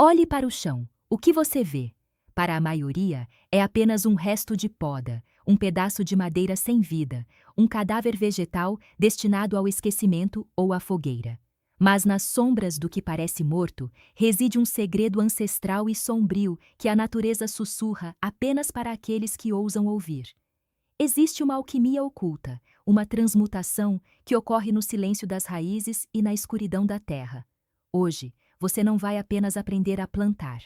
Olhe para o chão. O que você vê? Para a maioria, é apenas um resto de poda, um pedaço de madeira sem vida, um cadáver vegetal destinado ao esquecimento ou à fogueira. Mas nas sombras do que parece morto, reside um segredo ancestral e sombrio que a natureza sussurra apenas para aqueles que ousam ouvir. Existe uma alquimia oculta, uma transmutação que ocorre no silêncio das raízes e na escuridão da terra. Hoje, você não vai apenas aprender a plantar.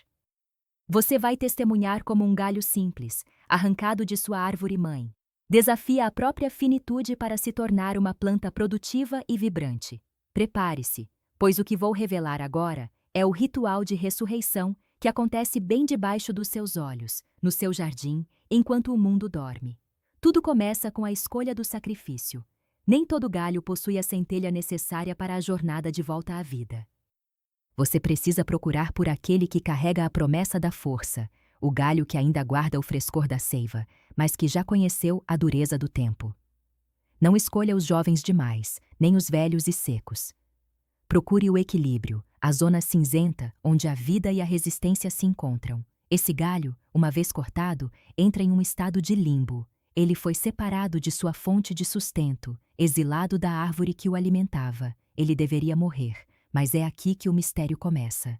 Você vai testemunhar como um galho simples, arrancado de sua árvore-mãe. Desafia a própria finitude para se tornar uma planta produtiva e vibrante. Prepare-se, pois o que vou revelar agora é o ritual de ressurreição que acontece bem debaixo dos seus olhos, no seu jardim, enquanto o mundo dorme. Tudo começa com a escolha do sacrifício. Nem todo galho possui a centelha necessária para a jornada de volta à vida. Você precisa procurar por aquele que carrega a promessa da força, o galho que ainda guarda o frescor da seiva, mas que já conheceu a dureza do tempo. Não escolha os jovens demais, nem os velhos e secos. Procure o equilíbrio, a zona cinzenta onde a vida e a resistência se encontram. Esse galho, uma vez cortado, entra em um estado de limbo. Ele foi separado de sua fonte de sustento, exilado da árvore que o alimentava. Ele deveria morrer, mas é aqui que o mistério começa.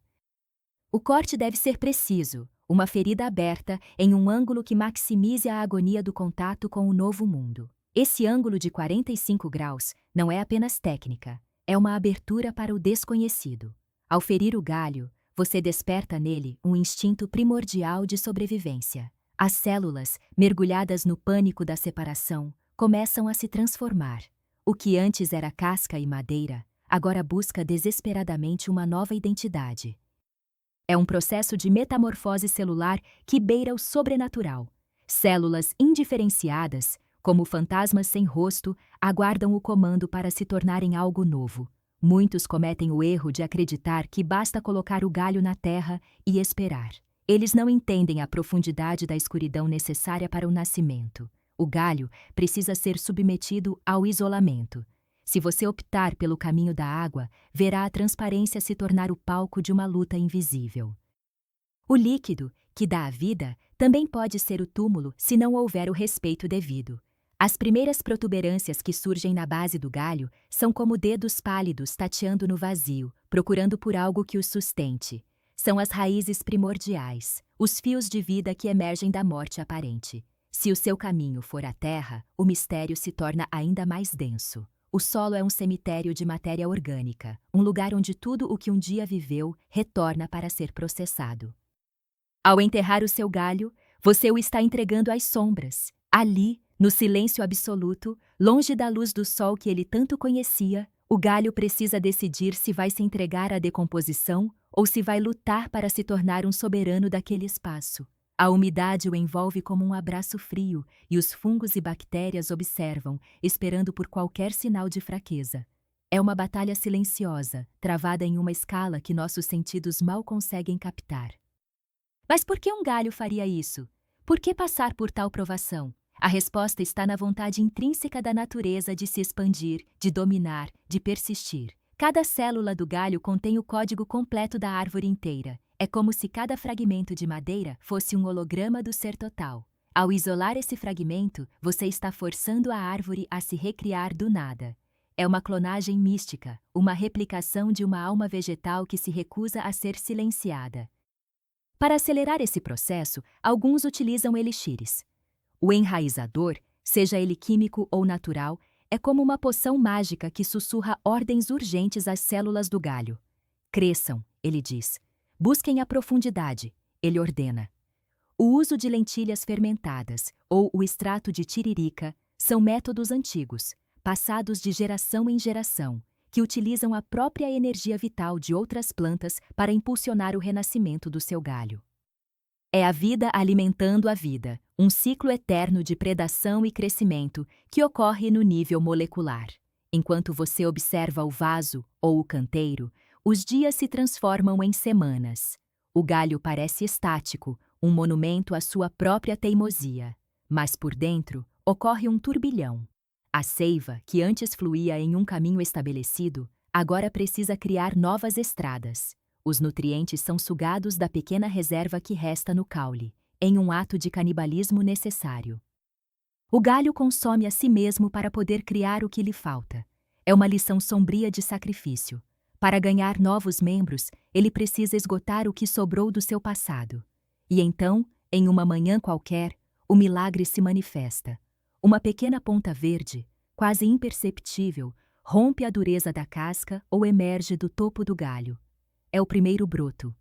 O corte deve ser preciso, uma ferida aberta em um ângulo que maximize a agonia do contato com o novo mundo. Esse ângulo de 45 graus não é apenas técnica, é uma abertura para o desconhecido. Ao ferir o galho, você desperta nele um instinto primordial de sobrevivência. As células, mergulhadas no pânico da separação, começam a se transformar. O que antes era casca e madeira, agora busca desesperadamente uma nova identidade. É um processo de metamorfose celular que beira o sobrenatural. Células indiferenciadas, como fantasmas sem rosto, aguardam o comando para se tornarem algo novo. Muitos cometem o erro de acreditar que basta colocar o galho na terra e esperar. Eles não entendem a profundidade da escuridão necessária para o nascimento. O galho precisa ser submetido ao isolamento. Se você optar pelo caminho da água, verá a transparência se tornar o palco de uma luta invisível. O líquido, que dá a vida, também pode ser o túmulo se não houver o respeito devido. As primeiras protuberâncias que surgem na base do galho são como dedos pálidos tateando no vazio, procurando por algo que os sustente. São as raízes primordiais, os fios de vida que emergem da morte aparente. Se o seu caminho for a terra, o mistério se torna ainda mais denso. O solo é um cemitério de matéria orgânica, um lugar onde tudo o que um dia viveu retorna para ser processado. Ao enterrar o seu galho, você o está entregando às sombras. Ali, no silêncio absoluto, longe da luz do sol que ele tanto conhecia, o galho precisa decidir se vai se entregar à decomposição ou se vai lutar para se tornar um soberano daquele espaço. A umidade o envolve como um abraço frio e os fungos e bactérias observam, esperando por qualquer sinal de fraqueza. É uma batalha silenciosa, travada em uma escala que nossos sentidos mal conseguem captar. Mas por que um galho faria isso? Por que passar por tal provação? A resposta está na vontade intrínseca da natureza de se expandir, de dominar, de persistir. Cada célula do galho contém o código completo da árvore inteira. É como se cada fragmento de madeira fosse um holograma do ser total. Ao isolar esse fragmento, você está forçando a árvore a se recriar do nada. É uma clonagem mística, uma replicação de uma alma vegetal que se recusa a ser silenciada. Para acelerar esse processo, alguns utilizam elixires. O enraizador, seja ele químico ou natural, é como uma poção mágica que sussurra ordens urgentes às células do galho. Cresçam, ele diz. Busquem a profundidade, ele ordena. O uso de lentilhas fermentadas ou o extrato de tiririca são métodos antigos, passados de geração em geração, que utilizam a própria energia vital de outras plantas para impulsionar o renascimento do seu galho. É a vida alimentando a vida, um ciclo eterno de predação e crescimento que ocorre no nível molecular. Enquanto você observa o vaso ou o canteiro, os dias se transformam em semanas. O galho parece estático, um monumento à sua própria teimosia. Mas por dentro, ocorre um turbilhão. A seiva, que antes fluía em um caminho estabelecido, agora precisa criar novas estradas. os nutrientes são sugados da pequena reserva que resta no caule, em um ato de canibalismo necessário. O galho consome a si mesmo para poder criar o que lhe falta. É uma lição sombria de sacrifício. Para ganhar novos membros, ele precisa esgotar o que sobrou do seu passado. E então, em uma manhã qualquer, o milagre se manifesta. Uma pequena ponta verde, quase imperceptível, rompe a dureza da casca ou emerge do topo do galho. É o primeiro broto.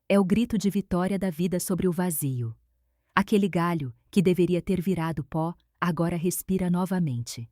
É o grito de vitória da vida sobre o vazio. Aquele galho, que deveria ter virado pó, agora respira novamente.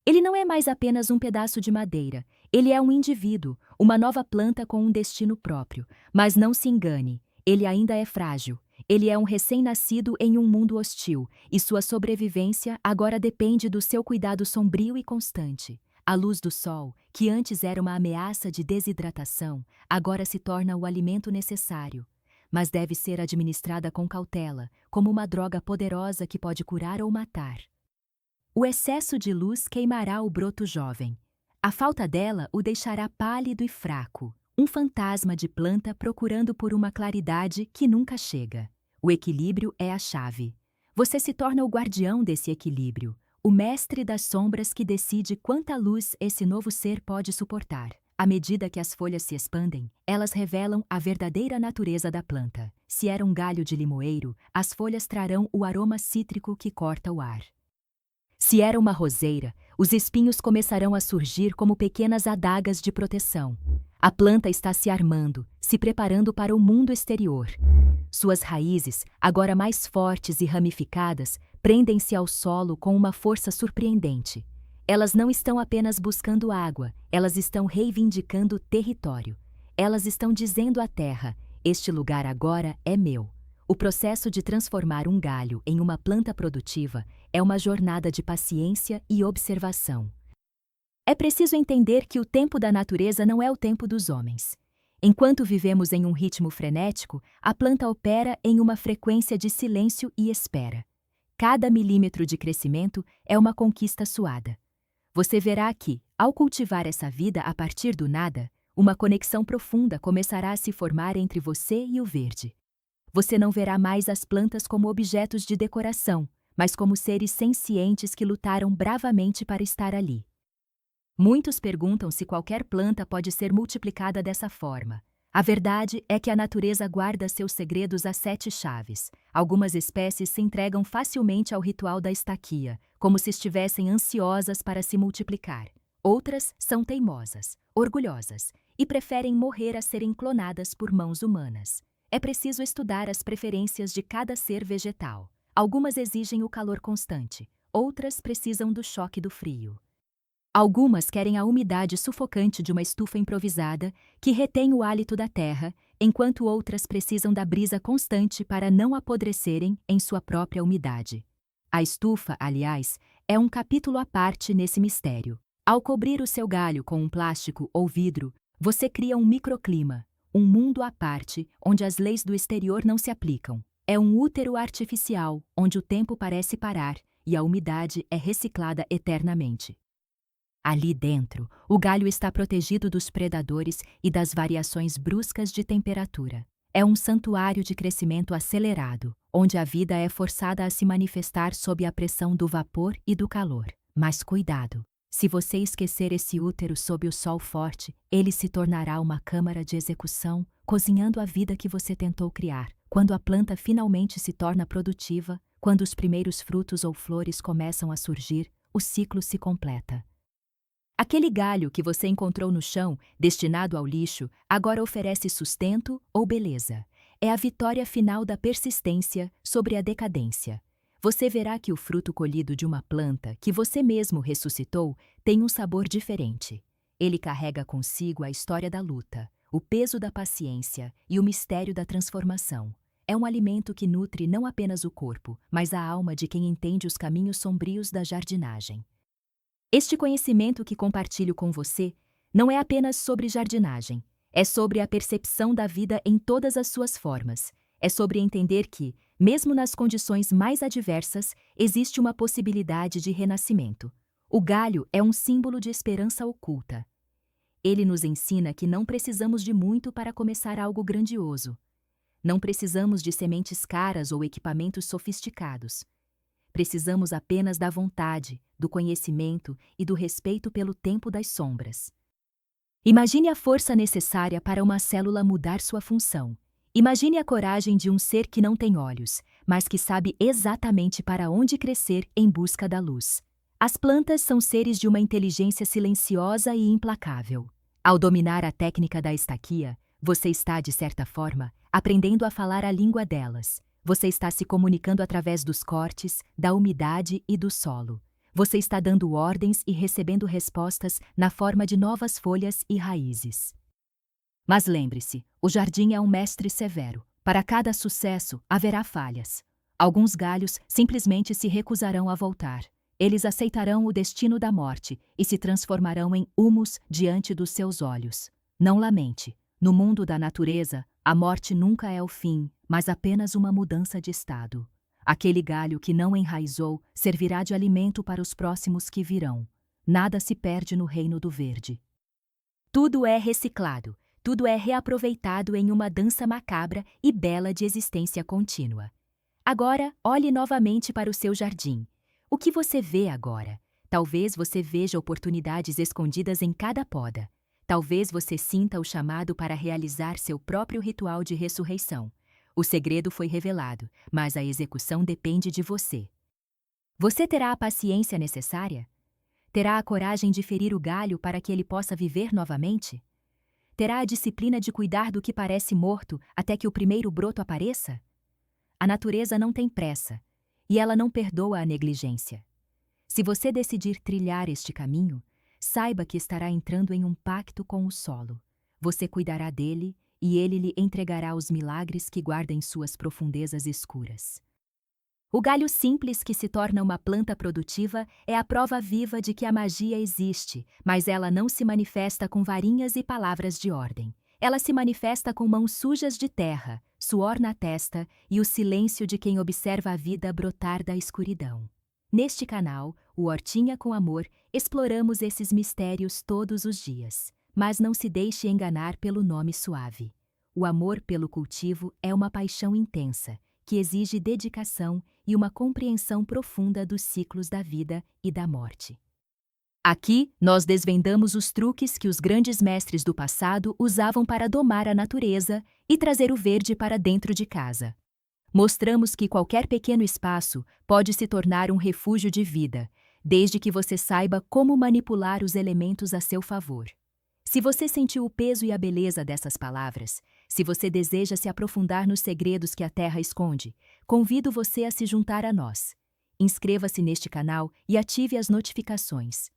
Ele não é mais apenas um pedaço de madeira, ele é um indivíduo, uma nova planta com um destino próprio. Mas não se engane, ele ainda é frágil. Ele é um recém-nascido em um mundo hostil, e sua sobrevivência agora depende do seu cuidado sombrio e constante. A luz do sol, que antes era uma ameaça de desidratação, agora se torna o alimento necessário. Mas deve ser administrada com cautela, como uma droga poderosa que pode curar ou matar. O excesso de luz queimará o broto jovem. A falta dela o deixará pálido e fraco, um fantasma de planta procurando por uma claridade que nunca chega. O equilíbrio é a chave. Você se torna o guardião desse equilíbrio, o mestre das sombras que decide quanta luz esse novo ser pode suportar. À medida que as folhas se expandem, elas revelam a verdadeira natureza da planta. Se era um galho de limoeiro, as folhas trarão o aroma cítrico que corta o ar. Se era uma roseira, os espinhos começarão a surgir como pequenas adagas de proteção. A planta está se armando, se preparando para o mundo exterior. Suas raízes, agora mais fortes e ramificadas, prendem-se ao solo com uma força surpreendente. Elas não estão apenas buscando água, elas estão reivindicando território. Elas estão dizendo à terra: este lugar agora é meu. O processo de transformar um galho em uma planta produtiva é uma jornada de paciência e observação. É preciso entender que o tempo da natureza não é o tempo dos homens. Enquanto vivemos em um ritmo frenético, a planta opera em uma frequência de silêncio e espera. Cada milímetro de crescimento é uma conquista suada. Você verá que, ao cultivar essa vida a partir do nada, uma conexão profunda começará a se formar entre você e o verde. Você não verá mais as plantas como objetos de decoração, mas como seres sencientes que lutaram bravamente para estar ali. Muitos perguntam se qualquer planta pode ser multiplicada dessa forma. A verdade é que a natureza guarda seus segredos a 7 chaves. Algumas espécies se entregam facilmente ao ritual da estaquia, como se estivessem ansiosas para se multiplicar. Outras são teimosas, orgulhosas, e preferem morrer a serem clonadas por mãos humanas. É preciso estudar as preferências de cada ser vegetal. Algumas exigem o calor constante, outras precisam do choque do frio. Algumas querem a umidade sufocante de uma estufa improvisada que retém o hálito da terra, enquanto outras precisam da brisa constante para não apodrecerem em sua própria umidade. A estufa, aliás, é um capítulo à parte nesse mistério. Ao cobrir o seu galho com um plástico ou vidro, você cria um microclima, um mundo à parte onde as leis do exterior não se aplicam. É um útero artificial onde o tempo parece parar e a umidade é reciclada eternamente. Ali dentro, o galho está protegido dos predadores e das variações bruscas de temperatura. É um santuário de crescimento acelerado, onde a vida é forçada a se manifestar sob a pressão do vapor e do calor. Mas cuidado! Se você esquecer esse útero sob o sol forte, ele se tornará uma câmara de execução, cozinhando a vida que você tentou criar. Quando a planta finalmente se torna produtiva, quando os primeiros frutos ou flores começam a surgir, o ciclo se completa. Aquele galho que você encontrou no chão, destinado ao lixo, agora oferece sustento ou beleza. É a vitória final da persistência sobre a decadência. Você verá que o fruto colhido de uma planta que você mesmo ressuscitou tem um sabor diferente. Ele carrega consigo a história da luta, o peso da paciência e o mistério da transformação. É um alimento que nutre não apenas o corpo, mas a alma de quem entende os caminhos sombrios da jardinagem. Este conhecimento que compartilho com você não é apenas sobre jardinagem, é sobre a percepção da vida em todas as suas formas. É sobre entender que, mesmo nas condições mais adversas, existe uma possibilidade de renascimento. O galho é um símbolo de esperança oculta. Ele nos ensina que não precisamos de muito para começar algo grandioso. Não precisamos de sementes caras ou equipamentos sofisticados. Precisamos apenas da vontade, do conhecimento e do respeito pelo tempo das sombras. Imagine a força necessária para uma célula mudar sua função. Imagine a coragem de um ser que não tem olhos, mas que sabe exatamente para onde crescer em busca da luz. As plantas são seres de uma inteligência silenciosa e implacável. Ao dominar a técnica da estaquia, você está, de certa forma, aprendendo a falar a língua delas. Você está se comunicando através dos cortes, da umidade e do solo. Você está dando ordens e recebendo respostas na forma de novas folhas e raízes. Mas lembre-se, o jardim é um mestre severo. Para cada sucesso, haverá falhas. Alguns galhos simplesmente se recusarão a voltar. Eles aceitarão o destino da morte e se transformarão em humus diante dos seus olhos. Não lamente. No mundo da natureza, a morte nunca é o fim, mas apenas uma mudança de estado. Aquele galho que não enraizou servirá de alimento para os próximos que virão. Nada se perde no reino do verde. Tudo é reciclado, tudo é reaproveitado em uma dança macabra e bela de existência contínua. Agora, olhe novamente para o seu jardim. O que você vê agora? Talvez você veja oportunidades escondidas em cada poda. Talvez você sinta o chamado para realizar seu próprio ritual de ressurreição. O segredo foi revelado, mas a execução depende de você. Você terá a paciência necessária? Terá a coragem de ferir o galho para que ele possa viver novamente? Terá a disciplina de cuidar do que parece morto até que o primeiro broto apareça? A natureza não tem pressa, e ela não perdoa a negligência. Se você decidir trilhar este caminho, saiba que estará entrando em um pacto com o solo. Você cuidará dele e ele lhe entregará os milagres que guarda em suas profundezas escuras. O galho simples que se torna uma planta produtiva é a prova viva de que a magia existe, mas ela não se manifesta com varinhas e palavras de ordem. Ela se manifesta com mãos sujas de terra, suor na testa e o silêncio de quem observa a vida brotar da escuridão. Neste canal, o Hortinha com Amor, exploramos esses mistérios todos os dias. Mas não se deixe enganar pelo nome suave. O amor pelo cultivo é uma paixão intensa, que exige dedicação e uma compreensão profunda dos ciclos da vida e da morte. Aqui, nós desvendamos os truques que os grandes mestres do passado usavam para domar a natureza e trazer o verde para dentro de casa. Mostramos que qualquer pequeno espaço pode se tornar um refúgio de vida, desde que você saiba como manipular os elementos a seu favor. Se você sentiu o peso e a beleza dessas palavras, se você deseja se aprofundar nos segredos que a Terra esconde, convido você a se juntar a nós. Inscreva-se neste canal e ative as notificações.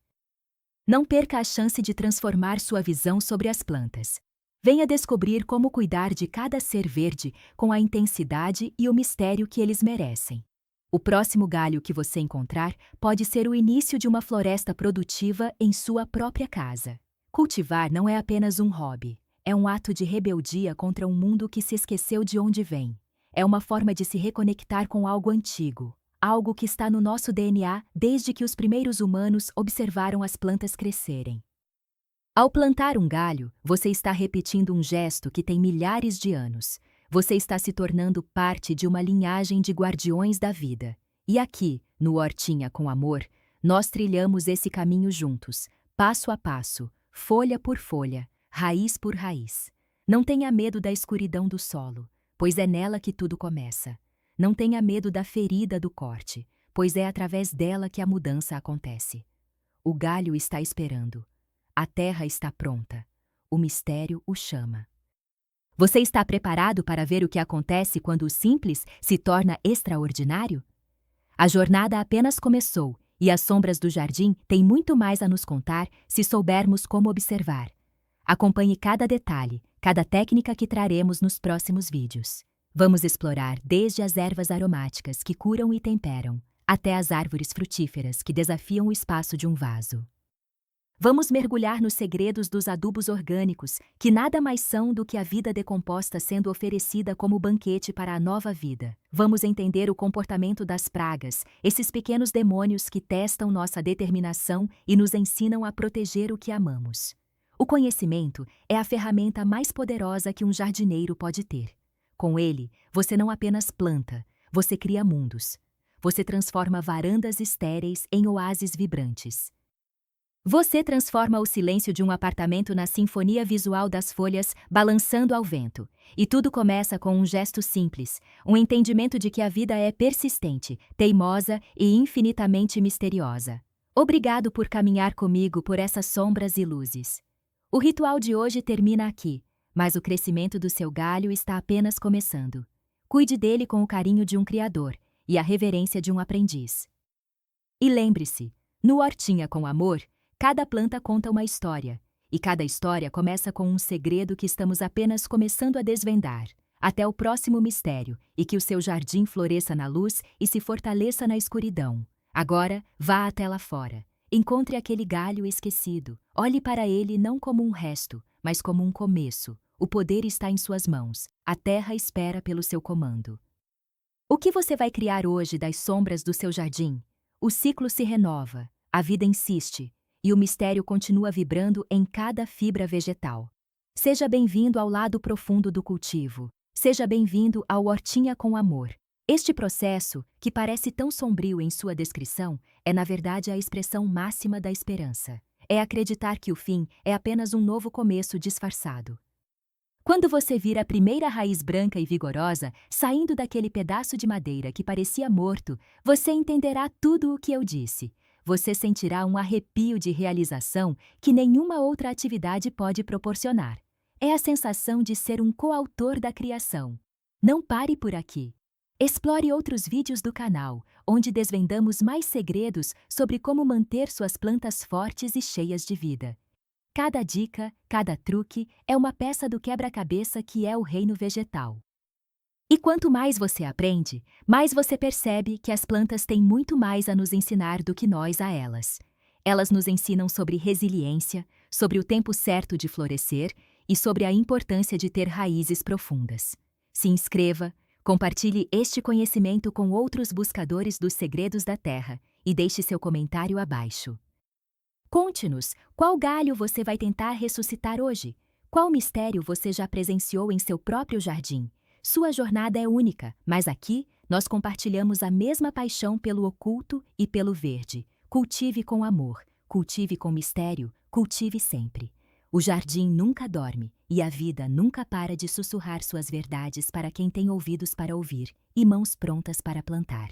Não perca a chance de transformar sua visão sobre as plantas. Venha descobrir como cuidar de cada ser verde com a intensidade e o mistério que eles merecem. O próximo galho que você encontrar pode ser o início de uma floresta produtiva em sua própria casa. Cultivar não é apenas um hobby, é um ato de rebeldia contra um mundo que se esqueceu de onde vem. É uma forma de se reconectar com algo antigo, algo que está no nosso DNA desde que os primeiros humanos observaram as plantas crescerem. Ao plantar um galho, você está repetindo um gesto que tem milhares de anos. Você está se tornando parte de uma linhagem de guardiões da vida. E aqui, no Hortinha com Amor, nós trilhamos esse caminho juntos, passo a passo, folha por folha, raiz por raiz. Não tenha medo da escuridão do solo, pois é nela que tudo começa. Não tenha medo da ferida do corte, pois é através dela que a mudança acontece. O galho está esperando. A terra está pronta. O mistério o chama. Você está preparado para ver o que acontece quando o simples se torna extraordinário? A jornada apenas começou e as sombras do jardim têm muito mais a nos contar se soubermos como observar. Acompanhe cada detalhe, cada técnica que traremos nos próximos vídeos. Vamos explorar desde as ervas aromáticas que curam e temperam, até as árvores frutíferas que desafiam o espaço de um vaso. Vamos mergulhar nos segredos dos adubos orgânicos, que nada mais são do que a vida decomposta sendo oferecida como banquete para a nova vida. Vamos entender o comportamento das pragas, esses pequenos demônios que testam nossa determinação e nos ensinam a proteger o que amamos. O conhecimento é a ferramenta mais poderosa que um jardineiro pode ter. Com ele, você não apenas planta, você cria mundos. Você transforma varandas estéreis em oásis vibrantes. Você transforma o silêncio de um apartamento na sinfonia visual das folhas balançando ao vento. E tudo começa com um gesto simples, um entendimento de que a vida é persistente, teimosa e infinitamente misteriosa. Obrigado por caminhar comigo por essas sombras e luzes. O ritual de hoje termina aqui, mas o crescimento do seu galho está apenas começando. Cuide dele com o carinho de um criador e a reverência de um aprendiz. E lembre-se, no Hortinha com Amor, cada planta conta uma história, e cada história começa com um segredo que estamos apenas começando a desvendar. Até o próximo mistério, e que o seu jardim floresça na luz e se fortaleça na escuridão. Agora, vá até lá fora. Encontre aquele galho esquecido. Olhe para ele não como um resto, mas como um começo. O poder está em suas mãos. A terra espera pelo seu comando. O que você vai criar hoje das sombras do seu jardim? O ciclo se renova, a vida insiste, e o mistério continua vibrando em cada fibra vegetal. Seja bem-vindo ao lado profundo do cultivo. Seja bem-vindo ao Hortinha com Amor. Este processo, que parece tão sombrio em sua descrição, é na verdade a expressão máxima da esperança. É acreditar que o fim é apenas um novo começo disfarçado. Quando você vir a primeira raiz branca e vigorosa saindo daquele pedaço de madeira que parecia morto, você entenderá tudo o que eu disse. Você sentirá um arrepio de realização que nenhuma outra atividade pode proporcionar. É a sensação de ser um coautor da criação. Não pare por aqui. Explore outros vídeos do canal, onde desvendamos mais segredos sobre como manter suas plantas fortes e cheias de vida. Cada dica, cada truque é uma peça do quebra-cabeça que é o reino vegetal. E quanto mais você aprende, mais você percebe que as plantas têm muito mais a nos ensinar do que nós a elas. Elas nos ensinam sobre resiliência, sobre o tempo certo de florescer e sobre a importância de ter raízes profundas. Se inscreva, compartilhe este conhecimento com outros buscadores dos segredos da terra e deixe seu comentário abaixo. Conte-nos qual galho você vai tentar ressuscitar hoje. Qual mistério você já presenciou em seu próprio jardim? Sua jornada é única, mas aqui nós compartilhamos a mesma paixão pelo oculto e pelo verde. Cultive com amor, cultive com mistério, cultive sempre. O jardim nunca dorme e a vida nunca para de sussurrar suas verdades para quem tem ouvidos para ouvir e mãos prontas para plantar.